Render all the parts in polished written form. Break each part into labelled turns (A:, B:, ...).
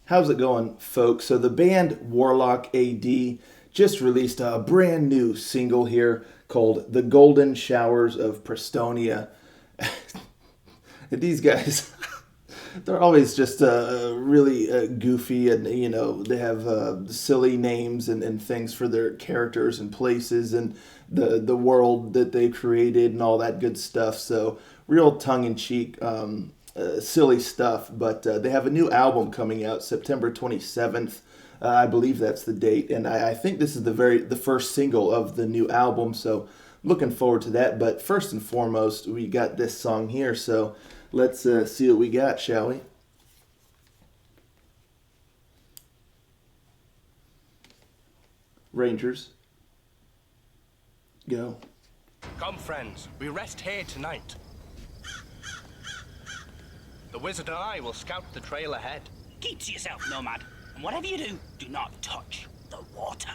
A: How's it going, folks? So the band WarlocK A.D. just released a brand new single here called The Golden Showers of Prestønia. These guys, they're always just really goofy, and they have silly names and things for their characters and places and the world that they created and all that good stuff. So real tongue-in-cheek, silly stuff. But they have a new album coming out September 27th. I believe that's the date, and I think this is the first single of the new album. So looking forward to that. But first and foremost, we got this song here. So let's see what we got, shall we? Rangers. Go.
B: Come, friends, we rest here tonight. The wizard and I will scout the trail ahead.
C: Keep to yourself, Nomad, and whatever you do, do not touch the water.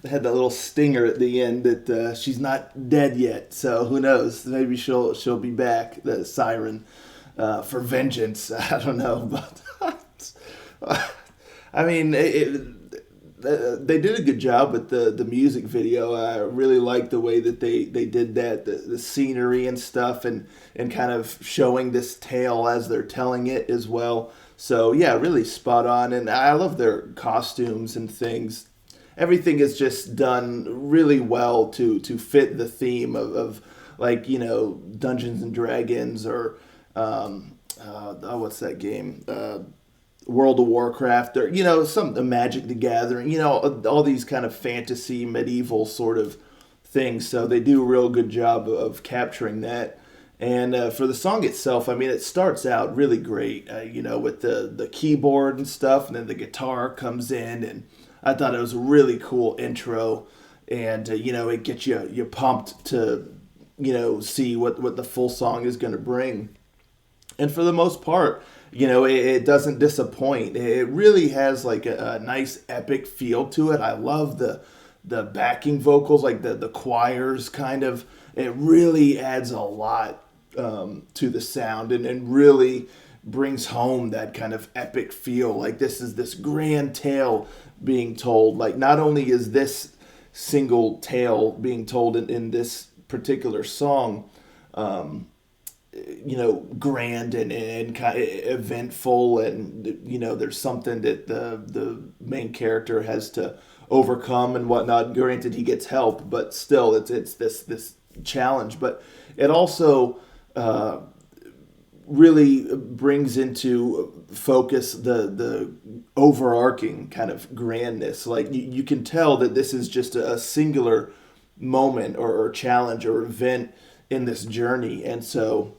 A: had that little stinger at the end that she's not dead yet. So who knows? Maybe she'll be back. The siren for vengeance. I don't know, but I mean, they did a good job with the music video. I really like the way that they did that, the scenery and stuff, and kind of showing this tale as they're telling it as well. So yeah, really spot on, and I love their costumes and things. Everything is just done really well to fit the theme of like, Dungeons and Dragons, or what's that game? World of Warcraft, or some Magic the Gathering, all these kind of fantasy medieval sort of things. So they do a real good job of capturing that. And for the song itself, I mean, it starts out really great, with the keyboard and stuff, and then the guitar comes in, and I thought it was a really cool intro, and it gets you pumped to see what the full song is going to bring. And for the most part, it doesn't disappoint. It really has like a nice epic feel to it. I love the backing vocals, like the choirs kind of. It really adds a lot to the sound, and really brings home that kind of epic feel. Like this is this grand tale being told. Like not only is this single tale being told in this particular song, grand and kind of eventful, and there's something that the main character has to overcome and whatnot. Granted, he gets help, but still, it's this challenge. But it also really brings into focus the overarching kind of grandness. Like you can tell that this is just a singular moment or challenge or event in this journey, and so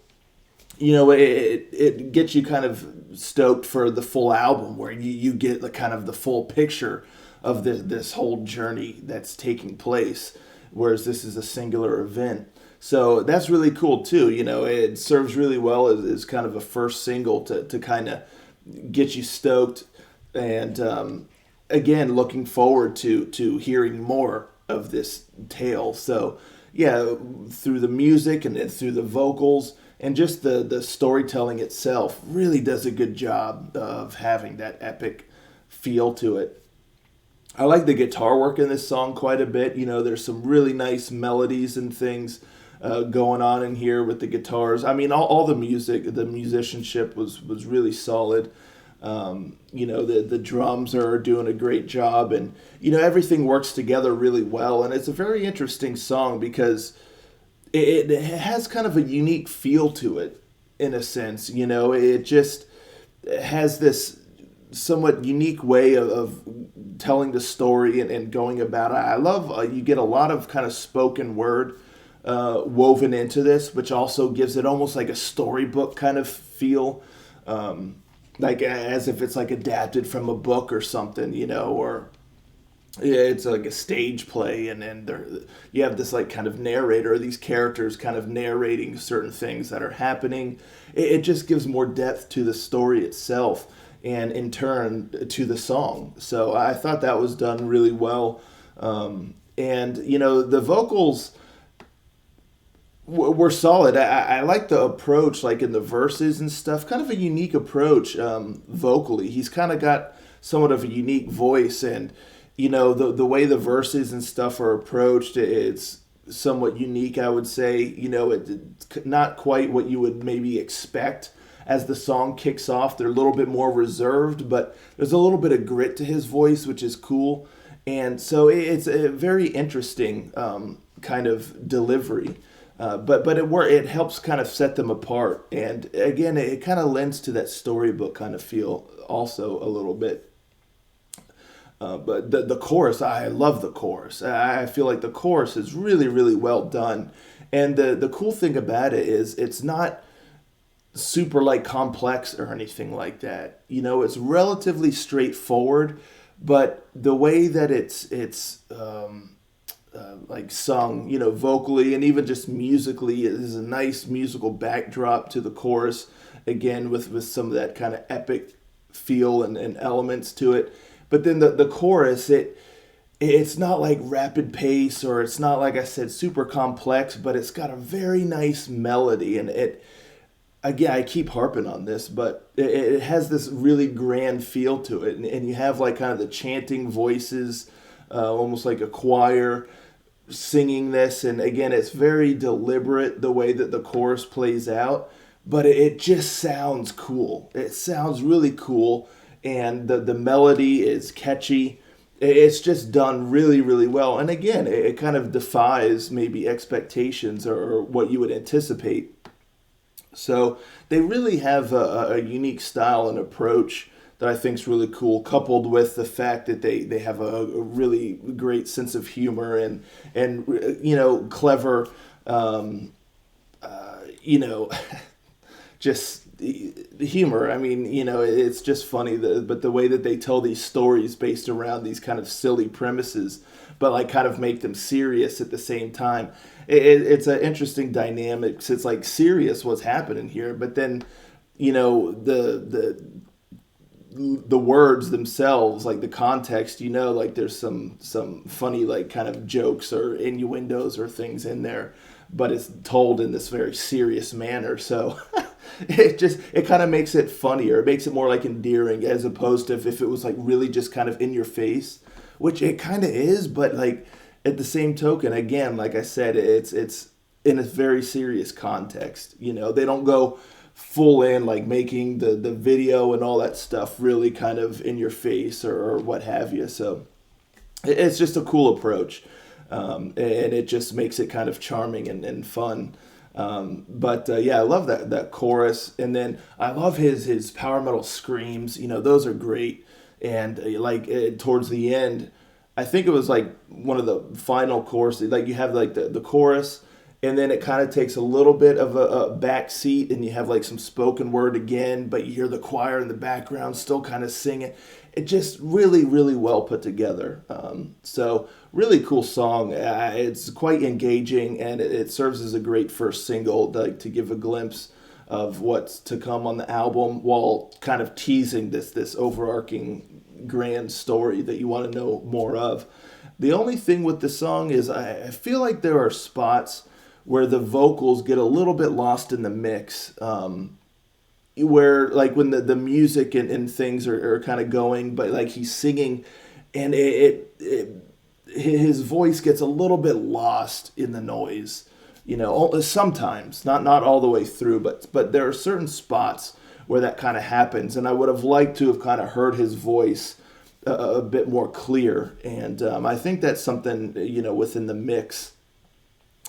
A: it gets you kind of stoked for the full album, where you get the kind of the full picture of this whole journey that's taking place, whereas this is a singular event. So that's really cool too. It serves really well as kind of a first single to kind of get you stoked, and again, looking forward to hearing more of this tale. So yeah, through the music and through the vocals, and just the storytelling itself really does a good job of having that epic feel to it. I like the guitar work in this song quite a bit. There's some really nice melodies and things going on in here with the guitars. I mean, all the music, the musicianship was really solid. The drums are doing a great job, and everything works together really well. And it's a very interesting song because it has kind of a unique feel to it, in a sense. It just has this somewhat unique way of telling the story and going about it. I love you get a lot of kind of spoken word woven into this, which also gives it almost like a storybook kind of feel, like as if it's like adapted from a book or something, or yeah, it's like a stage play, and then you have this like kind of narrator, these characters kind of narrating certain things that are happening. It just gives more depth to the story itself, and in turn to the song. So I thought that was done really well. And the vocals were solid. I like the approach, like in the verses and stuff, kind of a unique approach vocally. He's kind of got somewhat of a unique voice, and the way the verses and stuff are approached, it's somewhat unique, I would say. It's not quite what you would maybe expect as the song kicks off. They're a little bit more reserved, but there's a little bit of grit to his voice, which is cool. And so it's a very interesting kind of delivery. But it helps kind of set them apart. And again, it kind of lends to that storybook kind of feel also a little bit. But the chorus, I love the chorus. I feel like the chorus is really, really well done. And the cool thing about it is it's not super like complex or anything like that. It's relatively straightforward, but the way that it's like sung, vocally and even just musically, is a nice musical backdrop to the chorus. Again, with some of that kind of epic feel and elements to it. But then the chorus, it it's not like rapid pace, or it's not, like I said, super complex, but it's got a very nice melody. And it, again, I keep harping on this, but it has this really grand feel to it. And you have like kind of the chanting voices, almost like a choir singing this. And again, it's very deliberate the way that the chorus plays out, but it just sounds cool. It sounds really cool. And the melody is catchy. It's just done really, really well. And again, it kind of defies maybe expectations or what you would anticipate. So they really have a unique style and approach that I think is really cool, coupled with the fact that they have a really great sense of humor and clever, you know, just the humor. I mean, it's just funny, but the way that they tell these stories based around these kind of silly premises, but like kind of make them serious at the same time. It's an interesting dynamic. 'Cause it's like serious what's happening here, but then, the words themselves, like the context, like there's some funny like kind of jokes or innuendos or things in there, but it's told in this very serious manner. So it kind of makes it funnier. It makes it more like endearing, as opposed to if it was like really just kind of in your face, which it kind of is, but like at the same token, again, like I said, it's in a very serious context. They don't go full in like making the video and all that stuff really kind of in your face or what have you. So it's just a cool approach, and it just makes it kind of charming and fun. But yeah, I love that chorus, and then I love his power metal screams. Those are great, and towards the end, I think it was like one of the final choruses. Like you have like the chorus, and then it kind of takes a little bit of a back seat, and you have like some spoken word again, but you hear the choir in the background still kind of singing. It just really, really well put together. So really cool song. It's quite engaging, and it serves as a great first single, like to give a glimpse of what's to come on the album, while kind of teasing this overarching grand story that you want to know more of. The only thing with the song is I feel like there are spots where the vocals get a little bit lost in the mix, where like when the music and things are kind of going, but like he's singing, and his voice gets a little bit lost in the noise. Sometimes, not all the way through, but there are certain spots where that kind of happens, and I would have liked to have kind of heard his voice a bit more clear. And I think that's something within the mix,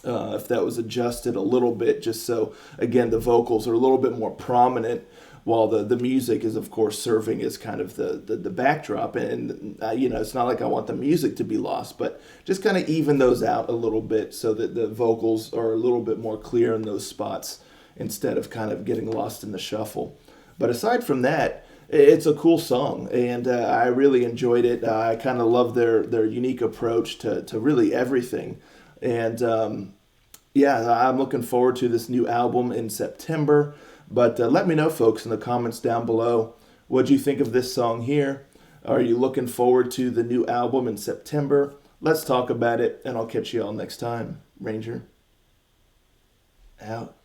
A: if that was adjusted a little bit, just so again the vocals are a little bit more prominent, while the music is of course serving as kind of the backdrop. And it's not like I want the music to be lost, but just kind of even those out a little bit so that the vocals are a little bit more clear in those spots, instead of kind of getting lost in the shuffle. But aside from that, it's a cool song, and I really enjoyed it. I kind of love their unique approach to really everything. And yeah, I'm looking forward to this new album in September. But let me know, folks, in the comments down below, what do you think of this song here? Are you looking forward to the new album in September? Let's talk about it, and I'll catch you all next time. Ranger, out.